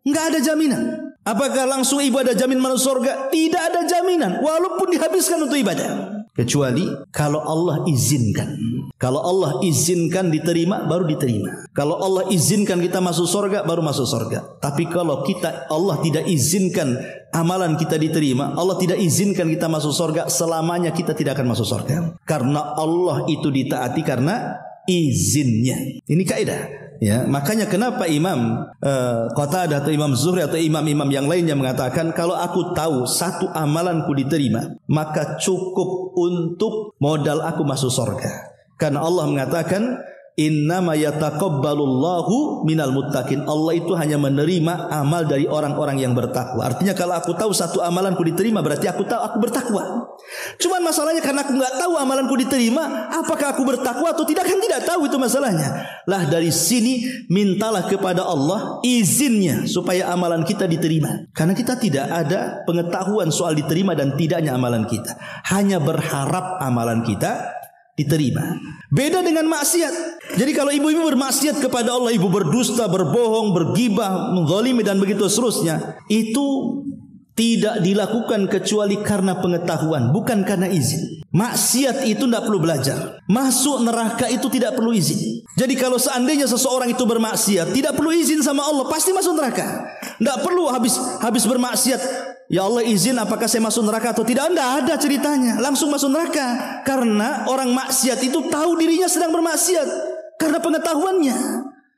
Enggak ada jaminan. Apakah langsung ibu ada jamin masuk surga? Tidak ada jaminan, walaupun dihabiskan untuk ibadah. Kecuali kalau Allah izinkan. Kalau Allah izinkan diterima, baru diterima. Kalau Allah izinkan kita masuk surga, baru masuk surga. Tapi kalau Allah tidak izinkan amalan kita diterima, Allah tidak izinkan kita masuk surga, selamanya kita tidak akan masuk surga. Karena Allah itu ditaati karena izinnya. Ini kaidah, ya. Makanya kenapa Imam Qatadah atau Imam Zuhri atau imam-imam yang lainnya mengatakan, kalau aku tahu satu amalanku diterima, maka cukup untuk modal aku masuk surga. Karena Allah mengatakan, Innama yataqabbalullahu minal muttaqin. Allah itu hanya menerima amal dari orang-orang yang bertakwa. Artinya kalau aku tahu satu amalanku diterima, berarti aku tahu aku bertakwa. Cuman masalahnya karena aku nggak tahu amalanku diterima, apakah aku bertakwa atau tidak, kan tidak tahu, itu masalahnya. Lah dari sini mintalah kepada Allah izinnya supaya amalan kita diterima. Karena kita tidak ada pengetahuan soal diterima dan tidaknya amalan kita. Hanya berharap amalan kita diterima. Beda dengan maksiat. Jadi kalau ibu-ibu bermaksiat kepada Allah, ibu berdusta, berbohong, bergibah, menzalimi dan begitu seterusnya, itu tidak dilakukan kecuali karena pengetahuan, bukan karena izin. Maksiat itu tidak perlu belajar. Masuk neraka itu tidak perlu izin. Jadi kalau seandainya seseorang itu bermaksiat, tidak perlu izin sama Allah, pasti masuk neraka. Tidak perlu habis bermaksiat, ya Allah izin apakah saya masuk neraka atau tidak. Tidak ada ceritanya, langsung masuk neraka. Karena orang maksiat itu tahu dirinya sedang bermaksiat karena pengetahuannya,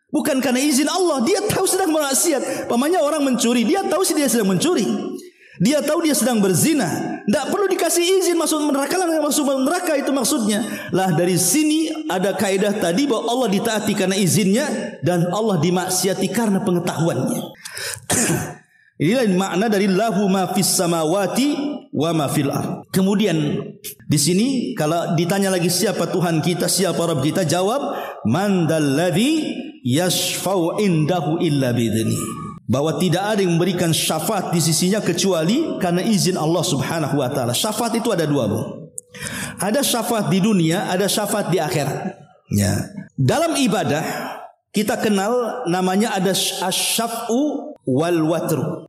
bukan karena izin Allah. Dia tahu sedang bermaksiat. Pamannya orang mencuri, dia tahu dia sedang mencuri. Dia tahu dia sedang berzina, tidak perlu dikasih izin masuk neraka. Masuk neraka itu maksudnya. Lah dari sini ada kaidah tadi bahwa Allah ditaati karena izinnya dan Allah dimaksiati karena pengetahuannya. Inilah makna dari lahu ma fis samawati wa ma fil ard. Kemudian di sini kalau ditanya lagi siapa Tuhan kita, siapa Rabb kita, jawab man dalladzi yashfa'u indahu illa bi'idznihi. Bahwa tidak ada yang memberikan syafaat di sisinya kecuali karena izin Allah Subhanahu wa taala. Syafaat itu ada dua, Bu. Ada syafaat di dunia, ada syafaat di akhirat. Ya. Dalam ibadah kita kenal namanya ada asy-syaf'u wal watru.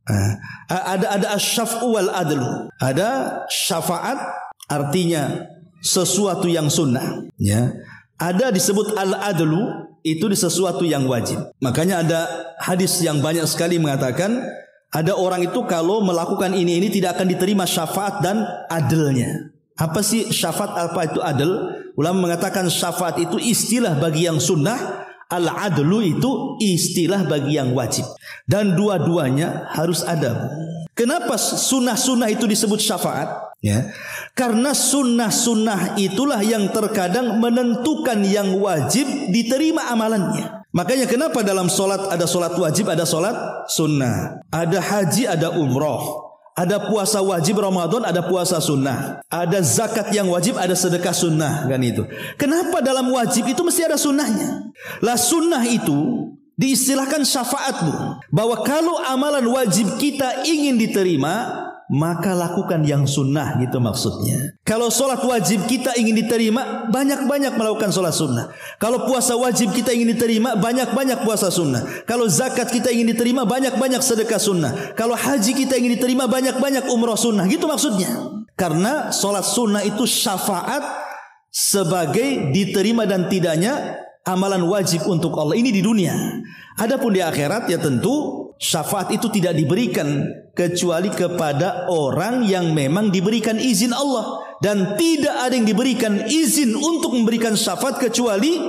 Ada asy-syaf'u wal adlu. Ada syafaat artinya sesuatu yang sunnah, ya. Ada disebut al-adlu, itu di sesuatu yang wajib. Makanya ada hadis yang banyak sekali mengatakan ada orang itu kalau melakukan ini tidak akan diterima syafaat dan adilnya. Apa sih syafaat, apa itu adil? Ulama mengatakan syafaat itu istilah bagi yang sunnah, al-adlu itu istilah bagi yang wajib. Dan dua-duanya harus ada. Kenapa sunnah-sunnah itu disebut syafaat? Ya, karena sunnah-sunnah itulah yang terkadang menentukan yang wajib diterima amalannya. Makanya kenapa dalam solat ada solat wajib, ada solat sunnah, ada haji, ada umroh, ada puasa wajib Ramadan, ada puasa sunnah, ada zakat yang wajib, ada sedekah sunnah, kan itu. Kenapa dalam wajib itu mesti ada sunnahnya? Lah sunnah itu diistilahkan syafaat, Bu. Bahwa kalau amalan wajib kita ingin diterima, maka lakukan yang sunnah, gitu maksudnya. Kalau solat wajib kita ingin diterima, banyak-banyak melakukan solat sunnah. Kalau puasa wajib kita ingin diterima, banyak-banyak puasa sunnah. Kalau zakat kita ingin diterima, banyak-banyak sedekah sunnah. Kalau haji kita ingin diterima, banyak-banyak umroh sunnah, gitu maksudnya. Karena solat sunnah itu syafaat sebagai diterima dan tidaknya amalan wajib untuk Allah. Ini di dunia. Adapun di akhirat ya tentu syafaat itu tidak diberikan kecuali kepada orang yang memang diberikan izin Allah. Dan tidak ada yang diberikan izin untuk memberikan syafaat kecuali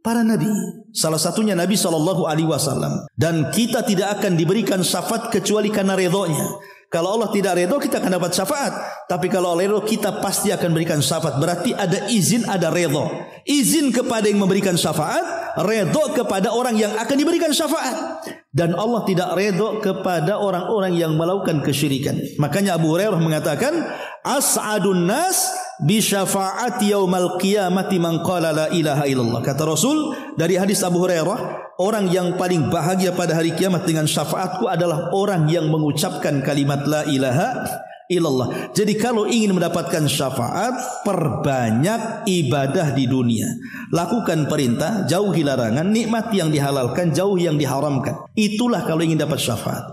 para nabi. Salah satunya Nabi SAW. Dan kita tidak akan diberikan syafaat kecuali karena ridhonya. Kalau Allah tidak ridho, kita akan dapat syafaat. Tapi kalau Allah ridho, kita pasti akan berikan syafaat. Berarti ada izin, ada ridho. Izin kepada yang memberikan syafaat, ridho kepada orang yang akan diberikan syafaat. Dan Allah tidak ridho kepada orang-orang yang melakukan kesyirikan. Makanya Abu Hurairah mengatakan, as'adun nas bi syafaati yaumal qiyamati man qala la ilaha illallah. Kata Rasul dari hadis Abu Hurairah, orang yang paling bahagia pada hari kiamat dengan syafaatku adalah orang yang mengucapkan kalimat la ilaha illallah. Jadi kalau ingin mendapatkan syafaat, perbanyak ibadah di dunia. Lakukan perintah, jauhi larangan, nikmati yang dihalalkan, jauhi yang diharamkan. Itulah kalau ingin dapat syafaat.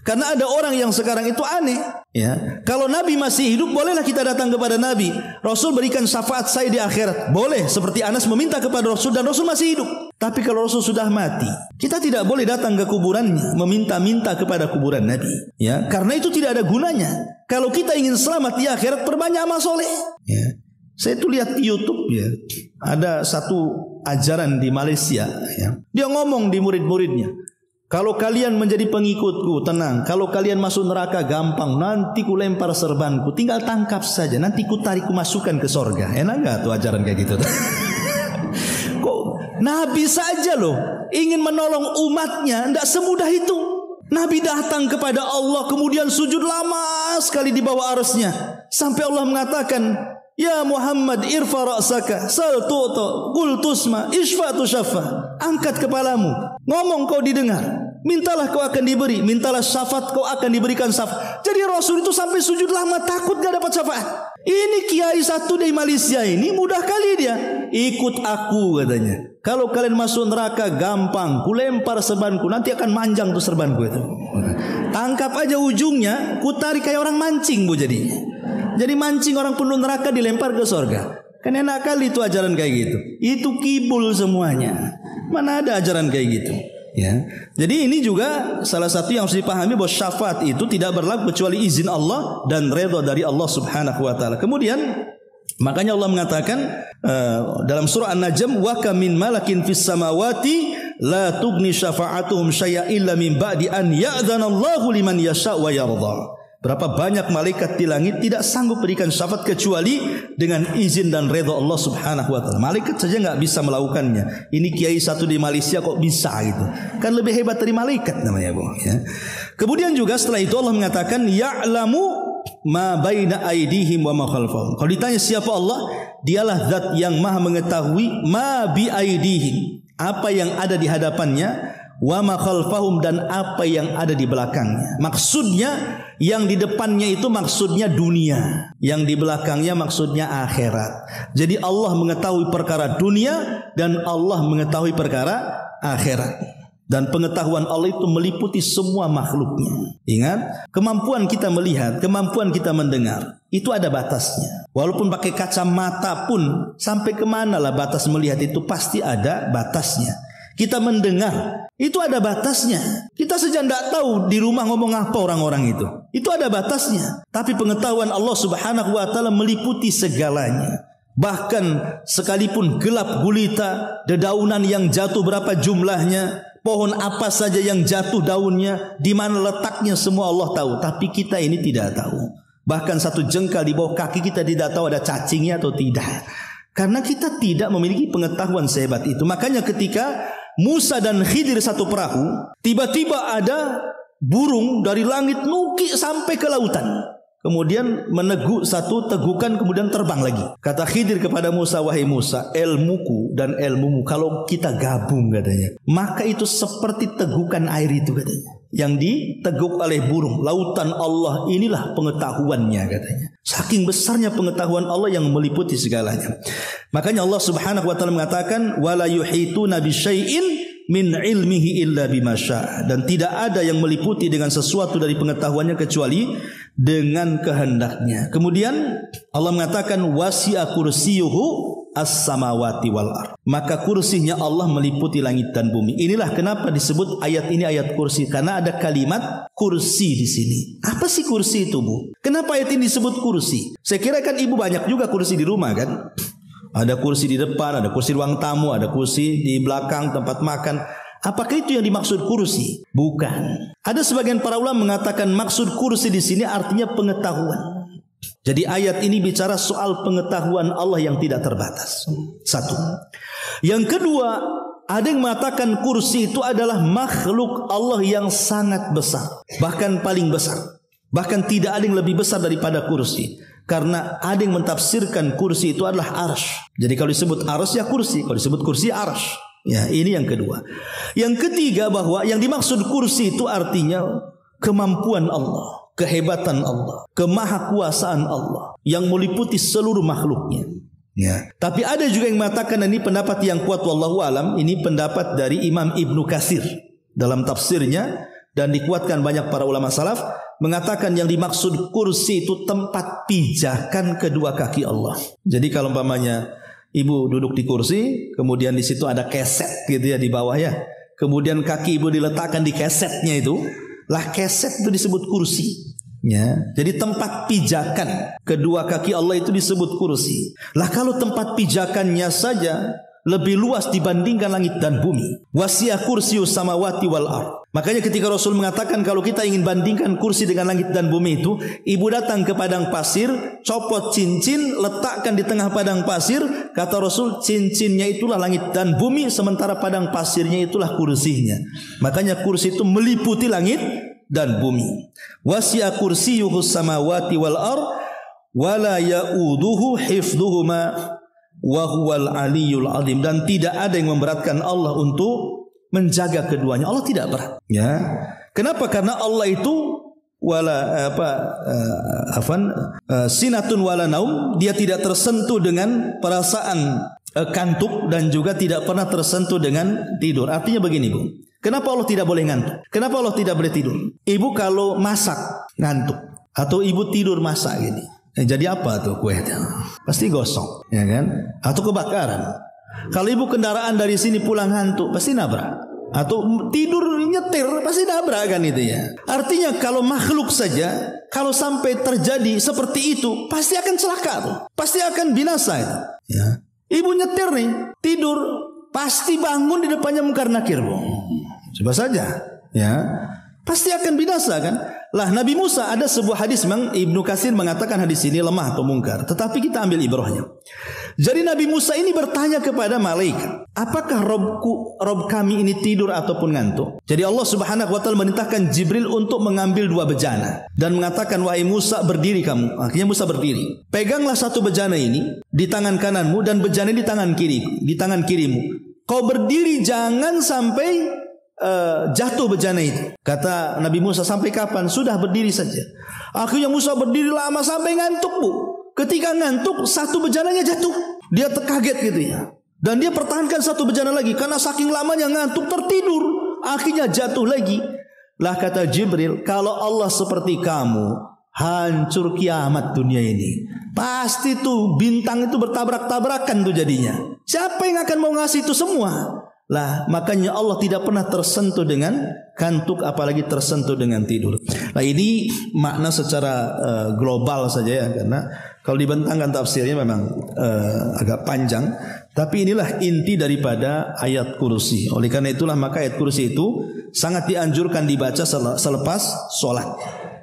Karena ada orang yang sekarang itu aneh, ya. Kalau Nabi masih hidup, bolehlah kita datang kepada Nabi. Rasul berikan syafaat saya di akhirat, boleh. Seperti Anas meminta kepada Rasul dan Rasul masih hidup. Tapi kalau Rasul sudah mati, kita tidak boleh datang ke kuburannya, meminta-minta kepada kuburan Nabi, ya. Karena itu tidak ada gunanya. Kalau kita ingin selamat di akhirat, perbanyak amal soleh, ya. Saya tuh lihat di YouTube, ya, ada satu ajaran di Malaysia, ya. Dia ngomong di murid-muridnya, kalau kalian menjadi pengikutku, tenang. Kalau kalian masuk neraka, gampang. Nanti ku lempar serbanku, tinggal tangkap saja. Nanti ku tarik, ku masukkan ke sorga. Enak gak tuh ajaran kayak gitu? Kok Nabi saja loh ingin menolong umatnya, tidak semudah itu. Nabi datang kepada Allah kemudian sujud lama sekali di bawah arsy-Nya sampai Allah mengatakan, ya Muhammad irfa ra'saka sal tu'ta qul tusma isfa tushaffa. Angkat kepalamu, ngomong kau didengar, mintalah kau akan diberi, mintalah syafaat kau akan diberikan syafaat. Jadi Rasul itu sampai sujud lama takut gak dapat syafaat. Ini kiai satu di Malaysia ini mudah kali dia, ikut aku katanya. Kalau kalian masuk neraka gampang, kulempar serbanku, nanti akan manjang tuh serbanku itu. Tangkap aja ujungnya, kutarik kayak orang mancing bu jadinya. Jadi mancing orang penuh neraka dilempar ke surga. Kan enak kali itu ajaran kayak gitu. Itu kibul semuanya. Mana ada ajaran kayak gitu. Ya. Jadi ini juga salah satu yang harus dipahami bahwa syafaat itu tidak berlaku kecuali izin Allah dan redha dari Allah Subhanahu wa taala. Kemudian makanya Allah mengatakan dalam surah An-Najm, wa kam min malakin fis samawati la tughni syafa'atuhum syai'a illa min ba'di an ya'dzana Allahu liman yasha' wa yarda. Berapa banyak malaikat di langit tidak sanggup berikan syafaat kecuali dengan izin dan redha Allah Subhanahu wa taala. Malaikat saja enggak bisa melakukannya. Ini kiai satu di Malaysia kok bisa gitu. Kan lebih hebat dari malaikat namanya, Bu, ya. Kemudian juga setelah itu Allah mengatakan ya'lamu ma baina aydihim wa ma khalfahum. Kalau ditanya siapa Allah, dialah zat yang Maha mengetahui ma bi aydihim, apa yang ada di hadapannya, wa ma khalfahum, dan apa yang ada di belakangnya. Maksudnya yang di depannya itu maksudnya dunia, yang di belakangnya maksudnya akhirat. Jadi Allah mengetahui perkara dunia dan Allah mengetahui perkara akhirat. Dan pengetahuan Allah itu meliputi semua makhluknya. Ingat, kemampuan kita melihat, kemampuan kita mendengar, itu ada batasnya. Walaupun pakai kacamata pun, sampai kemana lah batas melihat itu pasti ada batasnya. Kita mendengar, itu ada batasnya. Kita saja tidak tahu di rumah ngomong apa orang-orang itu. Itu ada batasnya. Tapi pengetahuan Allah Subhanahu wa taala meliputi segalanya. Bahkan sekalipun gelap gulita, dedaunan yang jatuh berapa jumlahnya, pohon apa saja yang jatuh daunnya, di mana letaknya semua Allah tahu. Tapi kita ini tidak tahu. Bahkan satu jengkal di bawah kaki kita tidak tahu ada cacingnya atau tidak. Karena kita tidak memiliki pengetahuan sehebat itu. Makanya ketika Musa dan Khidir satu perahu, tiba-tiba ada burung dari langit nukik sampai ke lautan. Kemudian meneguk satu tegukan, kemudian terbang lagi. Kata Khidir kepada Musa, wahai Musa, ilmuku dan ilmumu kalau kita gabung katanya, maka itu seperti tegukan air itu katanya, yang diteguk oleh burung. Lautan Allah inilah pengetahuannya katanya. Saking besarnya pengetahuan Allah yang meliputi segalanya. Makanya Allah Subhanahu wa taala mengatakan wala yuhituna bisyai'in min ilmihi illa bima syaa, dan tidak ada yang meliputi dengan sesuatu dari pengetahuannya kecuali dengan kehendaknya. Kemudian Allah mengatakan wasi'a kursiyuhu as-samawati wal ard, maka kursinya Allah meliputi langit dan bumi. Inilah kenapa disebut ayat ini ayat kursi, karena ada kalimat kursi di sini. Apa sih kursi itu, Bu? Kenapa ayat ini disebut kursi? Saya kira kan ibu banyak juga kursi di rumah kan? Ada kursi di depan, ada kursi ruang tamu, ada kursi di belakang tempat makan. Apakah itu yang dimaksud kursi? Bukan. Ada sebagian para ulama mengatakan maksud kursi di sini artinya pengetahuan. Jadi ayat ini bicara soal pengetahuan Allah yang tidak terbatas. Satu. Yang kedua, ada yang mengatakan kursi itu adalah makhluk Allah yang sangat besar, bahkan paling besar. Bahkan tidak ada yang lebih besar daripada kursi. Karena ada yang mentafsirkan kursi itu adalah arsy. Jadi kalau disebut arsy ya kursi, kalau disebut kursi arsy. Ya, ini yang kedua. Yang ketiga, bahwa yang dimaksud kursi itu artinya kemampuan Allah, kehebatan Allah, kemahakuasaan Allah yang meliputi seluruh makhluknya. Ya. Tapi ada juga yang mengatakan, ini pendapat yang kuat wallahu alam, ini pendapat dari Imam Ibnu Katsir dalam tafsirnya, dan dikuatkan banyak para ulama salaf, mengatakan yang dimaksud kursi itu tempat pijakan kedua kaki Allah. Jadi kalau umpamanya ibu duduk di kursi, kemudian di situ ada keset gitu ya di bawah ya, kemudian kaki ibu diletakkan di kesetnya itu, lah keset itu disebut kursi. Ya, jadi tempat pijakan kedua kaki Allah itu disebut kursi. Lah kalau tempat pijakannya saja lebih luas dibandingkan langit dan bumi. Wasi'a kursiyyus samawati wal ard. Makanya ketika Rasul mengatakan kalau kita ingin bandingkan kursi dengan langit dan bumi itu, ibu datang ke padang pasir, copot cincin, letakkan di tengah padang pasir, kata Rasul cincinnya itulah langit dan bumi, sementara padang pasirnya itulah kursinya. Makanya kursi itu meliputi langit dan bumi. Wasi'a kursiyyuhus samawati wal ard wala ya'uduhu hifdhuhuma wa huwal aliyyul azim. Dan tidak ada yang memberatkan Allah untuk menjaga keduanya. Allah tidak berat. Ya. Kenapa? Karena Allah itu sinatun wala naum. Dia tidak tersentuh dengan perasaan kantuk dan juga tidak pernah tersentuh dengan tidur. Artinya begini, Bu. Kenapa Allah tidak boleh ngantuk? Kenapa Allah tidak boleh tidur? Ibu kalau masak ngantuk atau ibu tidur masak gini, jadi apa tuh kuenya? Pasti gosong, ya kan? Atau kebakaran. Kalau ibu kendaraan dari sini pulang ngantuk, pasti nabrak. Atau tidur nyetir, pasti nabrak kan itu ya. Artinya kalau makhluk saja, kalau sampai terjadi seperti itu, pasti akan celaka tuh. Pasti akan binasa itu. Ya. Ibu nyetir nih, tidur, pasti bangun di depannya mungkar nakir, Bu. Coba saja, ya. Pasti akan binasa kan. Lah Nabi Musa, ada sebuah hadis, Mang Ibnu Katsir mengatakan hadis ini lemah atau mungkar, tetapi kita ambil ibrahnya. Jadi Nabi Musa ini bertanya kepada malaikat, apakah Rob kami ini tidur ataupun ngantuk? Jadi Allah Subhanahu wa taala merintahkan Jibril untuk mengambil 2 bejana dan mengatakan, wahai Musa, berdiri kamu. Akhirnya Musa berdiri. Peganglah 1 bejana ini di tangan kananmu dan bejana di tangan kirimu. Kau berdiri, jangan sampai jatuh bejana itu. Kata Nabi Musa, sampai kapan? Sudah, berdiri saja. Akhirnya Musa berdiri lama sampai ngantuk, Bu. Ketika ngantuk, 1 bejananya jatuh. Dia terkaget gitu ya. Dan dia pertahankan 1 bejana lagi karena saking lamanya ngantuk tertidur. Akhirnya jatuh lagi. Lah kata Jibril, kalau Allah seperti kamu, hancur kiamat dunia ini. Pasti tuh bintang itu bertabrak-tabrakan tuh jadinya. Siapa yang akan mau ngasih itu semua? Lah makanya Allah tidak pernah tersentuh dengan kantuk, apalagi tersentuh dengan tidur. Nah ini makna secara global saja ya, karena kalau dibentangkan tafsirnya memang agak panjang. Tapi inilah inti daripada ayat kursi. Oleh karena itulah maka ayat kursi itu sangat dianjurkan dibaca selepas sholat.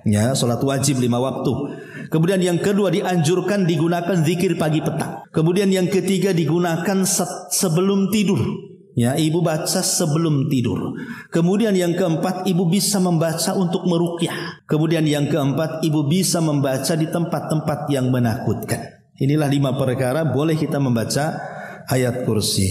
Ya, sholat wajib 5 waktu. Kemudian yang kedua dianjurkan digunakan zikir pagi petang. Kemudian yang ketiga digunakan sebelum tidur. Ya, ibu baca sebelum tidur. Kemudian yang keempat, ibu bisa membaca untuk meruqyah. Kemudian yang keempat, ibu bisa membaca di tempat-tempat yang menakutkan. Inilah 5 perkara boleh kita membaca ayat kursi.